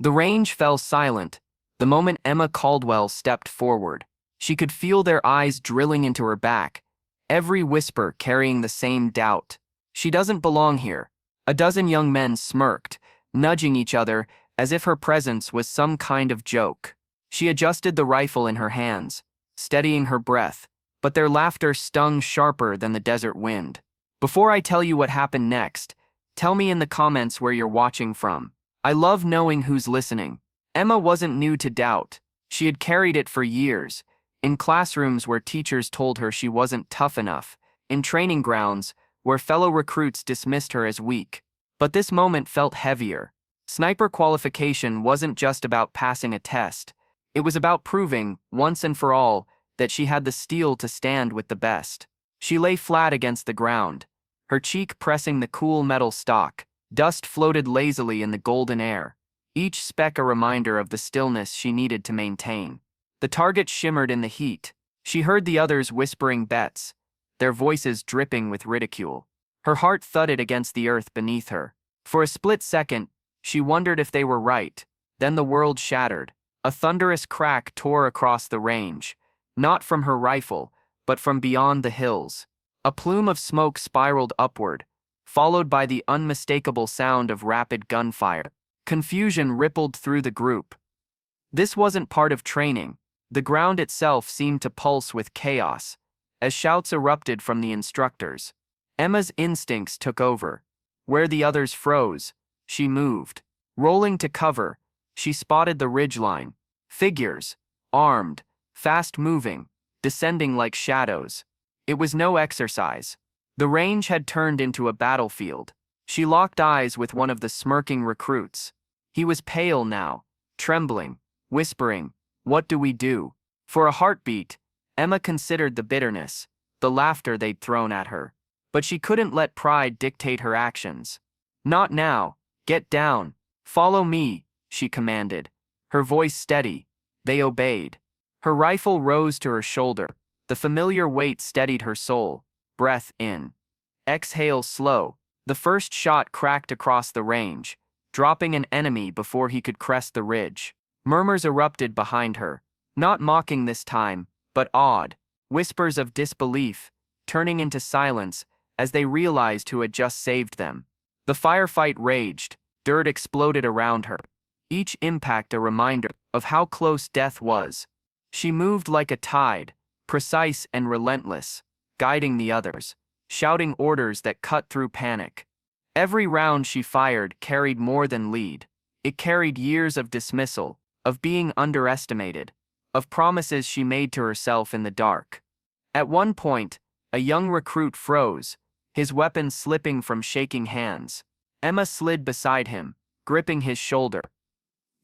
The range fell silent the moment Emma Caldwell stepped forward. She could feel their eyes drilling into her back, every whisper carrying the same doubt. She doesn't belong here. A dozen young men smirked, nudging each other as if her presence was some kind of joke. She adjusted the rifle in her hands, steadying her breath, but their laughter stung sharper than the desert wind. Before I tell you what happened next, tell me in the comments where you're watching from. I love knowing who's listening. Emma wasn't new to doubt. She had carried it for years, in classrooms where teachers told her she wasn't tough enough, in training grounds where fellow recruits dismissed her as weak. But this moment felt heavier. Sniper qualification wasn't just about passing a test. It was about proving, once and for all, that she had the steel to stand with the best. She lay flat against the ground, her cheek pressing the cool metal stock. Dust floated lazily in the golden air, each speck a reminder of the stillness she needed to maintain. The target shimmered in the heat. She heard the others whispering bets, their voices dripping with ridicule. Her heart thudded against the earth beneath her. For a split second, she wondered if they were right. Then the world shattered. A thunderous crack tore across the range, not from her rifle, but from beyond the hills. A plume of smoke spiraled upward, followed by the unmistakable sound of rapid gunfire. Confusion rippled through the group. This wasn't part of training. The ground itself seemed to pulse with chaos, as shouts erupted from the instructors. Emma's instincts took over. Where the others froze, she moved. Rolling to cover, she spotted the ridgeline. Figures, armed, fast-moving, descending like shadows. It was no exercise. The range had turned into a battlefield. She locked eyes with one of the smirking recruits. He was pale now, trembling, whispering, "What do we do?" For a heartbeat, Emma considered the bitterness, the laughter they'd thrown at her. But she couldn't let pride dictate her actions. "Not now. Get down. Follow me," she commanded, her voice steady. They obeyed. Her rifle rose to her shoulder. The familiar weight steadied her soul. Breath in. Exhale slow. The first shot cracked across the range, dropping an enemy before he could crest the ridge. Murmurs erupted behind her, not mocking this time, but awed. Whispers of disbelief, turning into silence as they realized who had just saved them. The firefight raged. Dirt exploded around her, each impact a reminder of how close death was. She moved like a tide, precise and relentless, guiding the others, shouting orders that cut through panic. Every round she fired carried more than lead. It carried years of dismissal, of being underestimated, of promises she made to herself in the dark. At one point, a young recruit froze, his weapon slipping from shaking hands. Emma slid beside him, gripping his shoulder.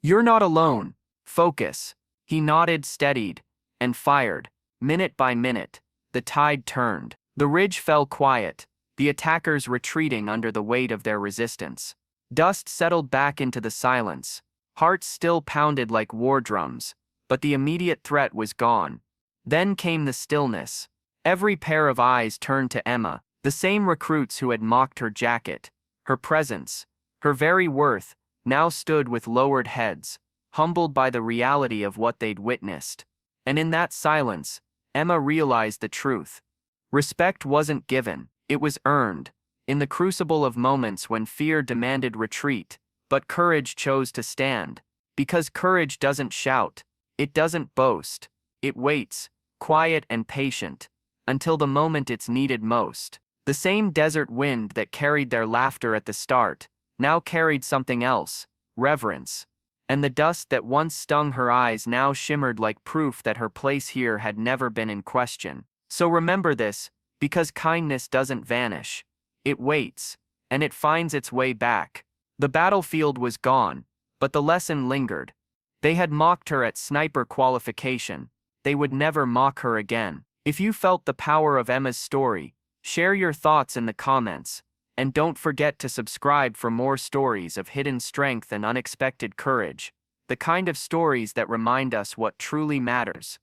"You're not alone. Focus." He nodded, steadied, and fired. Minute by minute, the tide turned. The ridge fell quiet, the attackers retreating under the weight of their resistance. Dust settled back into the silence. Hearts still pounded like war drums, but the immediate threat was gone. Then came the stillness. Every pair of eyes turned to Emma, the same recruits who had mocked her jacket. Her presence, her very worth, now stood with lowered heads, humbled by the reality of what they'd witnessed. And in that silence, Emma realized the truth. Respect wasn't given, it was earned, in the crucible of moments when fear demanded retreat, but courage chose to stand. Because courage doesn't shout, it doesn't boast, it waits, quiet and patient, until the moment it's needed most. The same desert wind that carried their laughter at the start, now carried something else, reverence. And the dust that once stung her eyes now shimmered like proof that her place here had never been in question. So remember this, because kindness doesn't vanish. It waits, and it finds its way back. The battlefield was gone, but the lesson lingered. They had mocked her at sniper qualification. They would never mock her again. If you felt the power of Emma's story, share your thoughts in the comments, and don't forget to subscribe for more stories of hidden strength and unexpected courage, the kind of stories that remind us what truly matters.